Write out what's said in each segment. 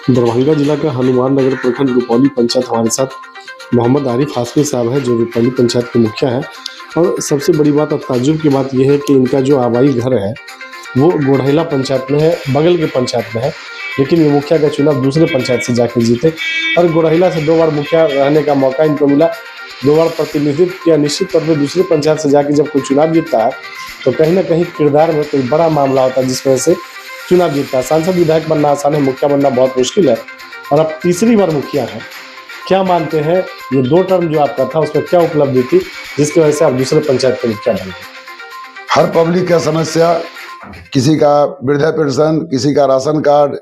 दरभंगा जिला का हनुमान नगर प्रखंड रुपौली पंचायत हमारे साथ मोहम्मद आरिफ हाशमी साहब है, जो रुपौली पंचायत के मुखिया है। और सबसे बड़ी बात और ताज्जुब की बात यह है कि इनका जो आबाई घर है वो गोढ़ैला पंचायत में है, बगल के पंचायत में है। लेकिन ये मुखिया का चुनाव दूसरे पंचायत से जाकर जीते और गोढ़ैला से 2 बार मुखिया रहने का मौका इनको मिला, 2 बार प्रतिनिधित्व किया। निश्चित तौर पर दूसरे पंचायत से जाकर जब कोई चुनाव जीतता है तो कहीं ना कहीं किरदार में कोई बड़ा मामला होता है जिस वजह से चुनाव जीतता है। सांसद विधायक बनना आसान है, मुखिया बनना बहुत मुश्किल है। और अब तीसरी बार मुखिया है। क्या मानते हैं ये 2 टर्म जो आपका था उसमें क्या उपलब्धि थी जिसकी वजह से आप दूसरे पंचायत के मुखिया बन गए? हर पब्लिक का समस्या, किसी का वृद्धा पेंशन, किसी का राशन कार्ड,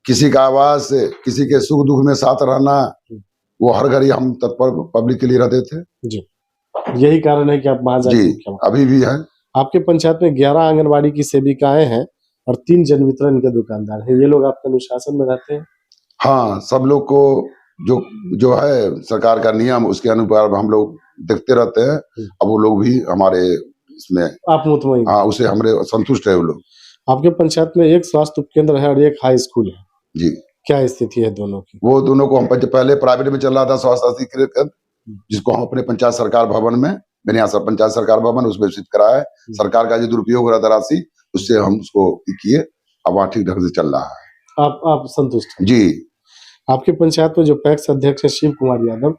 किसी का आवास, किसी के सुख दुख में साथ रहना, वो हर घड़ी हम तत्पर पब्लिक के लिए रहते थे जी, यही कारण है कि आप वहां जी, अभी भी है। आपके पंचायत में 11 आंगनबाड़ी की सेविकाएं हैं और 3 जन वितरण के दुकानदार हैं। ये लोग आपके अनुशासन में रहते हैं? हाँ, सब लोग को जो जो है सरकार का नियम उसके अनुसार हम लोग देखते रहते हैं। अब वो लोग भी हमारे इसमें आप मुतमईन? हाँ, उसे हमारे संतुष्ट है वो लोग। आपके पंचायत में एक स्वास्थ्य उपकेंद्र है और एक हाई स्कूल है जी, क्या स्थिति है दोनों की? वो दोनों को हम पहले प्राइवेट में चल रहा था स्वास्थ्य केंद्र, जिसको हम अपने पंचायत सरकार भवन में, मैंने यहाँ पंचायत सरकार भवन उसमें स्थित कराया है। सरकार का जो दुरुपयोग हो रहा था राशि, उससे हम उसको किए। अब वहाँ ठीक ढंग से चल रहा है। आप संतुष्ट हैं? जी। आपके पंचायत में जो पैक्स अध्यक्ष है शिव कुमार यादव,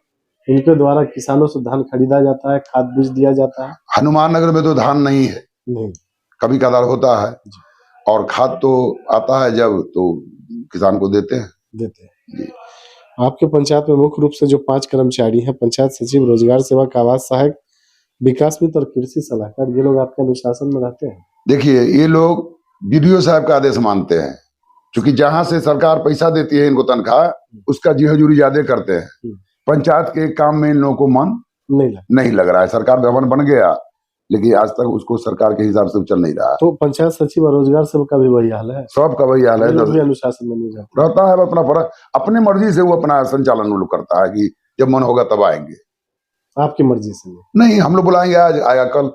इनके द्वारा किसानों से धान खरीदा जाता है, खाद बीज दिया जाता है? हनुमान नगर में तो धान नहीं है, नहीं, कभी कदार होता है। और खाद तो आता है जब तो किसान को देते हैं। जी। आपके पंचायत में मुख्य रूप से जो 5 कर्मचारी हैं, पंचायत सचिव, रोजगार सेवक, आवास सहायक, विकास मित्र और कृषि सलाहकार, ये लोग आपके अनुशासन में रहते हैं? देखिए, ये लोग बीडीओ साहब का आदेश मानते हैं, क्योंकि जहां से सरकार पैसा देती है इनको तनख्वाह, उसका जी हजूरी ज्यादा करते हैं। पंचायत के काम में इन लोगों को मन नहीं लग रहा है। सरकार भवन बन गया लेकिन आज तक उसको सरकार के हिसाब से चल नहीं रहा है। तो पंचायत सचिव और रोजगार सेवक का भी वही हाल है? सबका वही हाल है। अनुशासन में नहीं रहता है अपना फर्क, अपनी मर्जी से वो अपना संचालन वो लोग करता है कि जब मन होगा तब आएंगे। आपकी मर्जी से नहीं, हम लोग बुलाएंगे आज आया कल।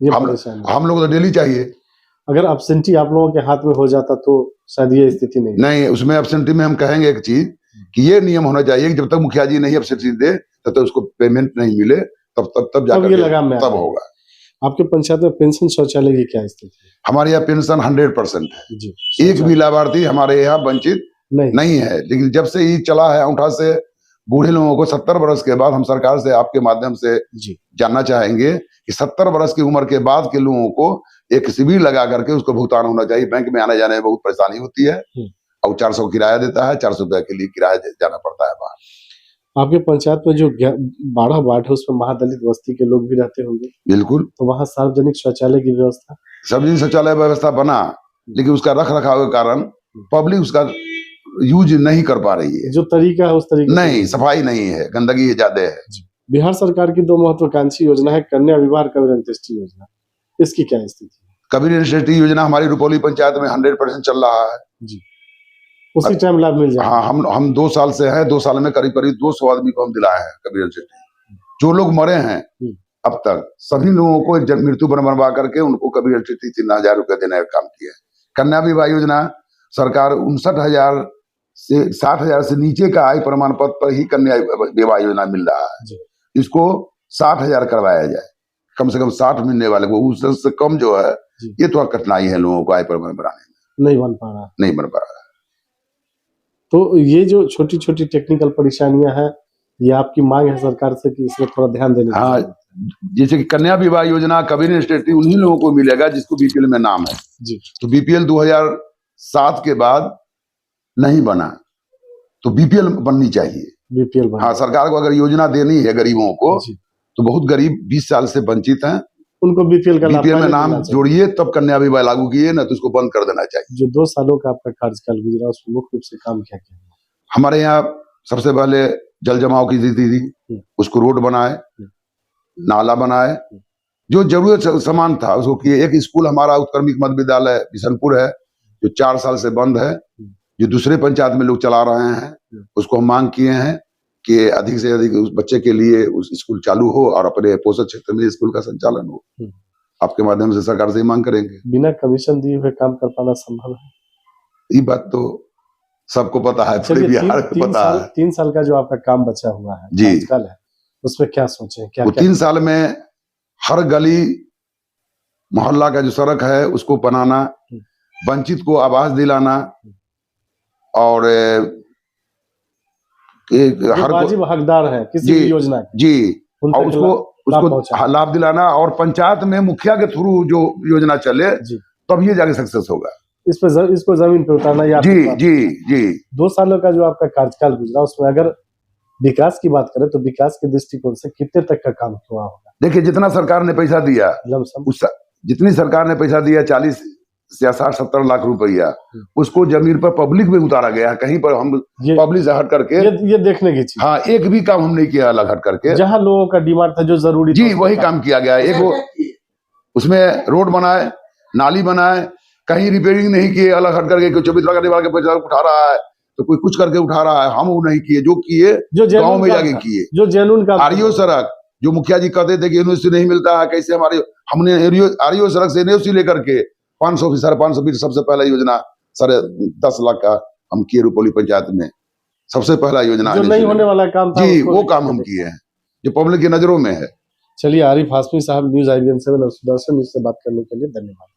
हम लोग तो डेली चाहिए। अगर एब्सेंटी आप लोगों के हाथ में हो जाता तो शायद ये स्थिति नहीं। उसमें एब्सेंटी में हम कहेंगे एक चीज कि ये नियम होना चाहिए कि जब तक मुखिया जी नहीं एब्सेंटी दे तब तक उसको पेमेंट नहीं मिले, तब जाकर तब होगा। आपके पंचायत में पेंशन शौचालय की क्या स्थिति है? हमारे यहाँ पेंशन 100% है जी। एक भी लाभार्थी हमारे यहाँ वंचित नहीं है। लेकिन जब से ये चला है अंगूठा से, बूढ़े लोगों को 70 वर्ष के बाद, हम सरकार से आपके माध्यम से जानना चाहेंगे कि 70 वर्ष की उम्र के बाद के लोगों को एक शिविर लगा करके उसको भुगतान होना चाहिए। बैंक में आने जाने में बहुत परेशानी होती है और 400 किराया देता है, 400 रुपया के लिए किराया जाना पड़ता है बाहर। आपके पंचायत में जो 12 वार्ड है उसमें महादलित बस्ती के लोग भी रहते होंगे? बिल्कुल। तो वहाँ सार्वजनिक शौचालय की व्यवस्था? सार्वजनिक शौचालय व्यवस्था बना, लेकिन उसका रख रखाव के कारण पब्लिक उसका यूज नहीं कर पा रही है। जो तरीका है उस तरीके नहीं, सफाई नहीं है, गंदगी ज्यादा है। बिहार सरकार की 2 महत्वाकांक्षी योजना है, कन्या विवाह, कबीर अंत्येष्टि योजना, इसकी क्या स्थिति है? कबीर अंत्येष्टि योजना हमारी रुपौली पंचायत में 100% चल रहा है जी। उसी टाइम लाभ मिल जाए? हाँ, हम 2 साल से हैं। 2 साल में करीब 200 आदमी को हम दिलाए हैं कबीर अंत्येष्टि। जो लोग मरे हैं अब तक सभी लोगों को मृत्यु बनवा करके उनको कबीर अंत्येष्टि 3000 रुपया देने का काम किया है। कन्या विवाह योजना सरकार 59,000 से 60,000 से नीचे का आय प्रमाण पत्र पर ही कन्या विवाह योजना मिल रहा है। इसको 60,000 करवाया जाए, कम से कम 60 मिलने वाले को, उससे कम जो है ये थोड़ा कठिनाई है लोगों को आय प्रमाण बनाने में। नहीं बन पा रहा। तो ये जो छोटी छोटी टेक्निकल परेशानियां हैं, ये आपकी मांग है सरकार से कि इसमें थोड़ा ध्यान देने की? हाँ, जैसे कि कन्या विवाह योजना, कबीर अंत्येष्टि उन्हीं लोगों को मिलेगा जिसको बीपीएल में नाम है जी। तो बीपीएल 2007 के बाद नहीं बना, तो बीपीएल बननी चाहिए। बीपीएल हाँ, सरकार को अगर योजना देनी है गरीबों को, तो बहुत गरीब 20 साल से वंचित हैं, उनको बीपीएल में नाम जोड़िए, तब कन्या विवाह लागू किए, ना तो उसको बंद कर देना चाहिए। जो 2 सालों का आपका कार्यकाल गुजरा उसमें मुख्य रूप से काम क्या किया? हमारे यहाँ सबसे पहले जल जमाव की स्थिति थी, उसको रोड बनाए, नाला बनाए, जो जरूरत सामान था उसको किए। एक स्कूल हमारा उत्क्रमिक मध्य विद्यालय बिशनपुर है जो 4 साल से बंद है, जो दूसरे पंचायत में लोग चला रहे हैं, उसको हम मांग किए हैं कि अधिक से अधिक उस बच्चे के लिए उस स्कूल चालू हो और अपने पोषक क्षेत्र में स्कूल का संचालन हो। आपके माध्यम से सरकार से ही मांग करेंगे। बिना कमीशन दिए हुए काम कर पाना संभव है? ये बात तो सबको पता है, पूरे चलिए बिहार को पता है। 3 साल का जो आपका काम बचा हुआ है, जी। कार्यकाल है, उसमें क्या सोचे, क्या वो क्या 3 साल में हर गली मोहल्ला का जो सड़क है उसको बनाना, वंचित को आवास दिलाना, और हर वाजिब हकदार है किसी भी योजना के, जी, उन और तक उसको लाभ दिलाना, और पंचायत में मुखिया के थ्रू जो योजना चले तब ये जाके सक्सेस होगा। इसको जमीन पे उतारना या जी जी जी। 2 सालों का जो आपका कार्यकाल गुजरा, उसमें अगर विकास की बात करें तो विकास के दृष्टिकोण से कितने तक का काम हुआ होगा? देखिए, जितना सरकार ने पैसा दिया, जितनी सरकार ने पैसा दिया 40 या 60-70 लाख रुपया, उसको जमीन पर पब्लिक में उतारा गया। कहीं पर हम पब्लिक से हट करके ये देखने की चीज, हाँ, एक भी काम हम नहीं किया अलग हट करके। जहां लोगों का डिमांड था, जो जरूरी जी, वही काम किया गया। एक वो उसमें रोड बनाए, नाली बनाए, कहीं रिपेयरिंग नहीं किए अलग हट करके। कोई 24 लाख के पैसा उठा रहा है तो कोई कुछ करके उठा रहा है, हम वो नहीं किए। जो किए गाँव में जाके किए। जो जेन्युइन काम, आरईओ सड़क, जो मुखिया जी कहते थे कि यूनिवर्सिटी नहीं मिलता है, कैसे हमने आरईओ सड़क से यूनिवर्सिटी लेकर के 500 फीट 550 फीट सबसे पहला योजना 10.5 लाख का हम किए रुपौली पंचायत में, सबसे पहला योजना। जो नहीं होने वाला काम था, जी, वो काम हम किए हैं जो पब्लिक की नजरों में है। चलिए, आरिफ हाशमी साहब, न्यूज IBN 7 और सुदर्शन न्यूज से बात करने के लिए धन्यवाद।